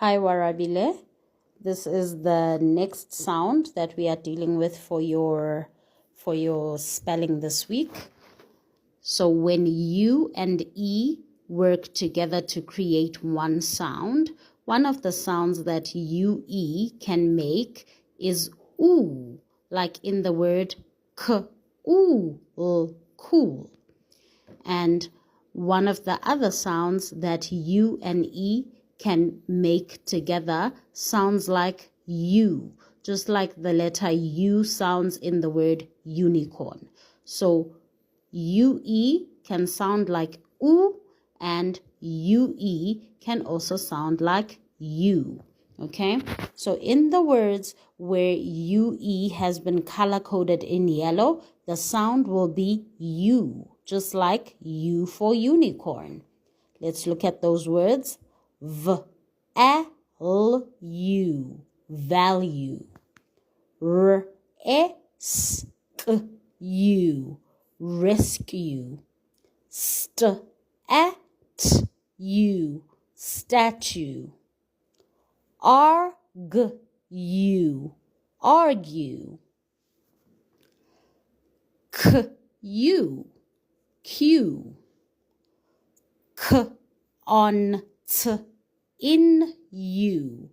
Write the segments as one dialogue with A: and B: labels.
A: Hi Warabile. This is the next sound that we are dealing with for your spelling this week. So when U and E work together to create one sound, one of the sounds that UE can make is oo, like in the word cool. And one of the other sounds that U and E can make together sounds like U, just like the letter U sounds in the word unicorn. So UE can sound like oo, and UE can also sound like U. Okay, so in the words where UE has been color coded in yellow, the sound will be U, just like U for unicorn. Let's look at those words. Value, value. Rescue, rescue. Statue, statue. Argue, argue. Queue, queue. In you,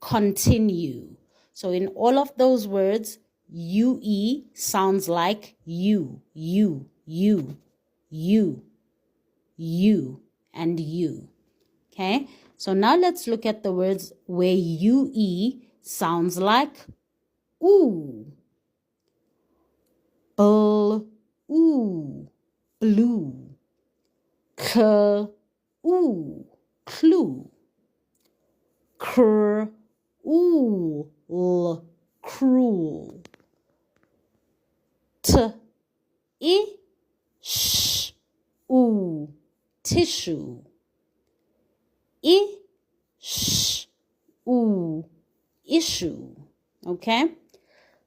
A: continue. So in all of those words, UE sounds like you, and you. Okay, so now let's look at the words where UE sounds like ooh. Blue, blue. Clue, clue. Cruel, cruel. Tissue. Issue. Okay,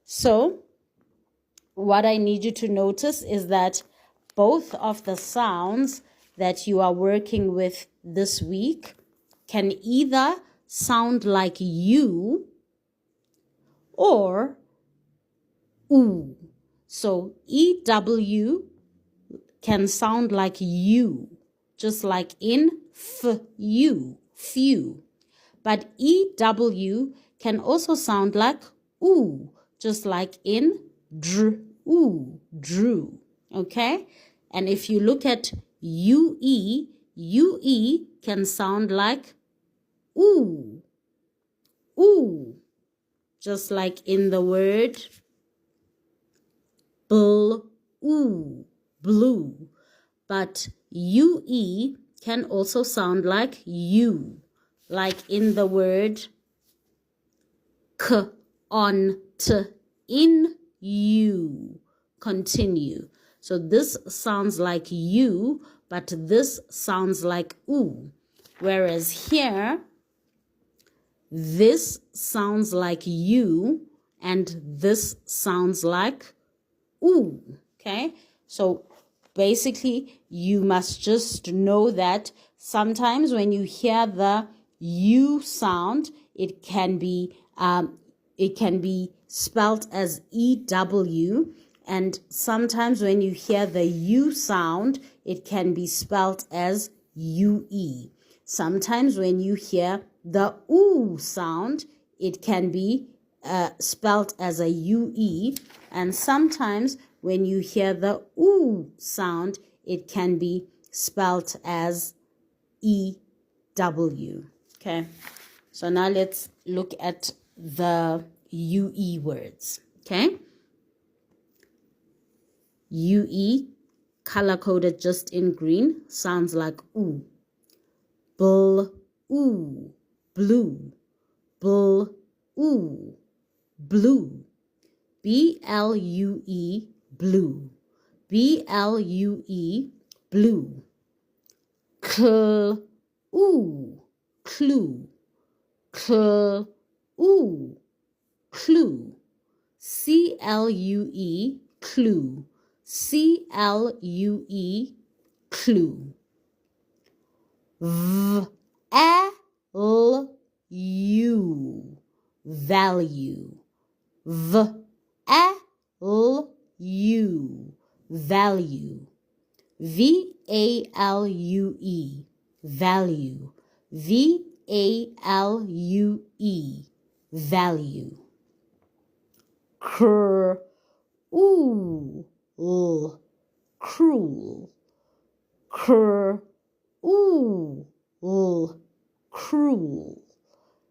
A: so what I need you to notice is that both of the sounds that you are working with this week can either sound like you or oo. So EW can sound like you, just like in few, few. But EW can also sound like oo, just like in drew, drew. Okay? And if you look at UE, UE can sound like ooh, ooh, just like in the word blue, blue. But UE can also sound like you, like in the word in you, continue. So this sounds like you, but this sounds like ooh. Whereas here, this sounds like you, and this sounds like ooh. Okay, so basically you must just know that sometimes when you hear the U sound, it can be spelt as EW, and sometimes when you hear the U sound, it can be spelt as UE. Sometimes when you hear the OO sound, it can be spelt as a UE, and sometimes when you hear the OO sound, it can be spelt as EW. Okay, so now let's look at the UE words. Okay, UE, color coded just in green, sounds like ooh. Blue, blue. Blue, blue. BLUE, blue. BLUE, blue. Clue, clue. Clue, clue. CLUE, clue. CLUE, clue. value. V-A-L-U, value. V-A-L-U-E, value. V-A-L-U-E, value. Cruel, cruel. Cruel, cruel.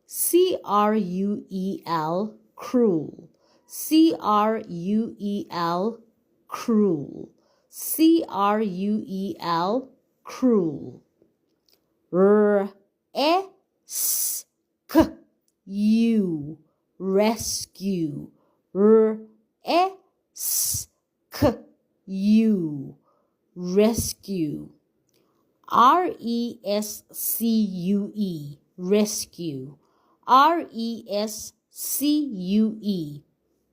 A: C-R-U-E-L, cruel. C-R-U-E-L, cruel. C-R-U-E-L, cruel. R-E-S-K-U, rescue. R-E-S-K-U, rescue. R-E-S-C-U-E, rescue. R-E-S-C-U-E,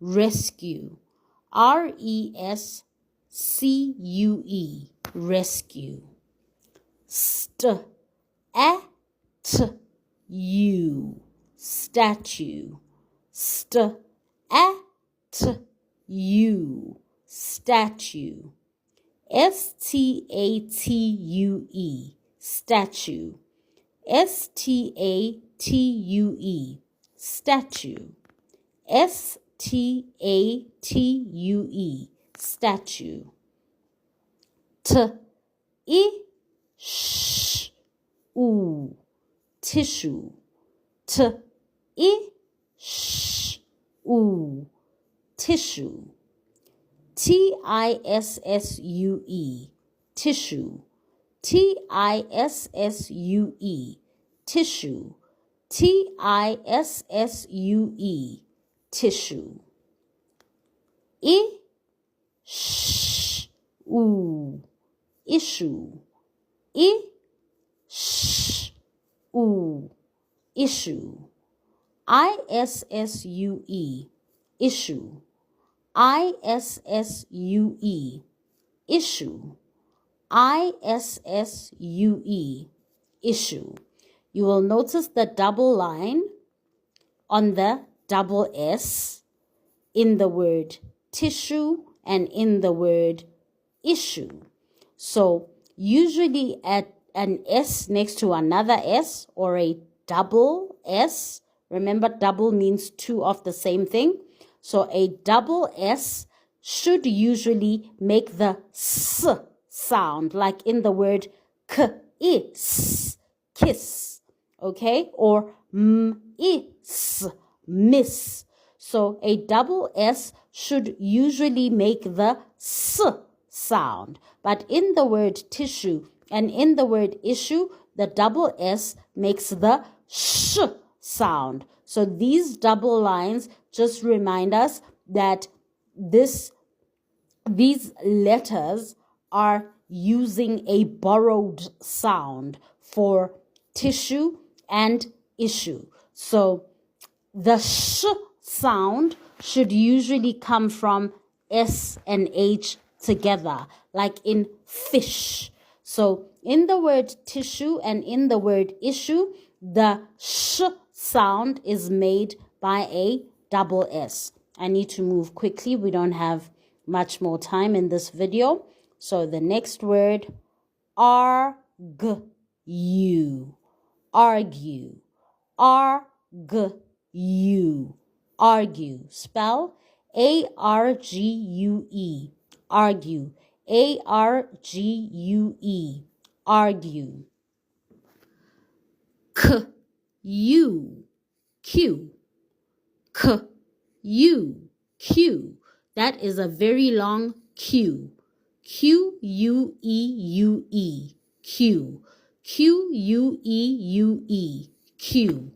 A: rescue. R-E-S-C-U-E, rescue. St-A-T-U, statue. St-A-T-U, statue. S-T-A-T-U-E, statue. S-T-A-T-U-E, statue. S-T-A-T-U-E, statue. T-I-S-H-U, tissue. T-I-S-H-U, tissue. T-I-S-S-U-E, tissue. T-I-S-S-U-E, tissue. T-I-S-S-U-E, tissue. I-sh-U, issue. I-sh-U, issue. I-S-S-U-E, issue. I-S-S-U-E, issue. I-S-S-U-E, issue. You will notice the double line on the double S in the word tissue and in the word issue. So usually at an S next to another S or a double S, remember double means two of the same thing. So a double S should usually make the S sound, like in the word kiss, kiss, okay? Or miss, miss. So a double S should usually make the S sound. But in the word tissue and in the word issue, the double S makes the sh sound. So these double lines just remind us that these letters are using a borrowed sound for tissue and issue. So the sh sound should usually come from S and H together, like in fish. So in the word tissue and in the word issue, the sh sound is made by a double S. I need to move quickly. We don't have much more time in this video. So the next word, argue, argue, argue, argue. Spell A-R-G-U-E, argue, A-R-G-U-E, argue. Q, Q, Q, Q. That is a very long Q. Q-U-E-U-E, Q. Q-U-E-U-E, Q.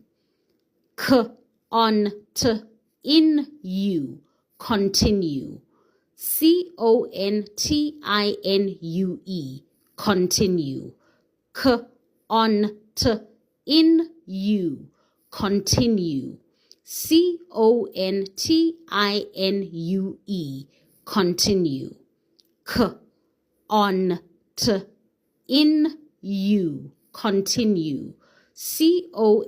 A: C-O-N-T-I-N-U, continue. C-O-N-T-I-N-U-E, continue. C-O-N-T-I-N-U, continue. C-O-N-T-I-N-U-E, continue. C-O-N-T-I-N-U, continue. C-O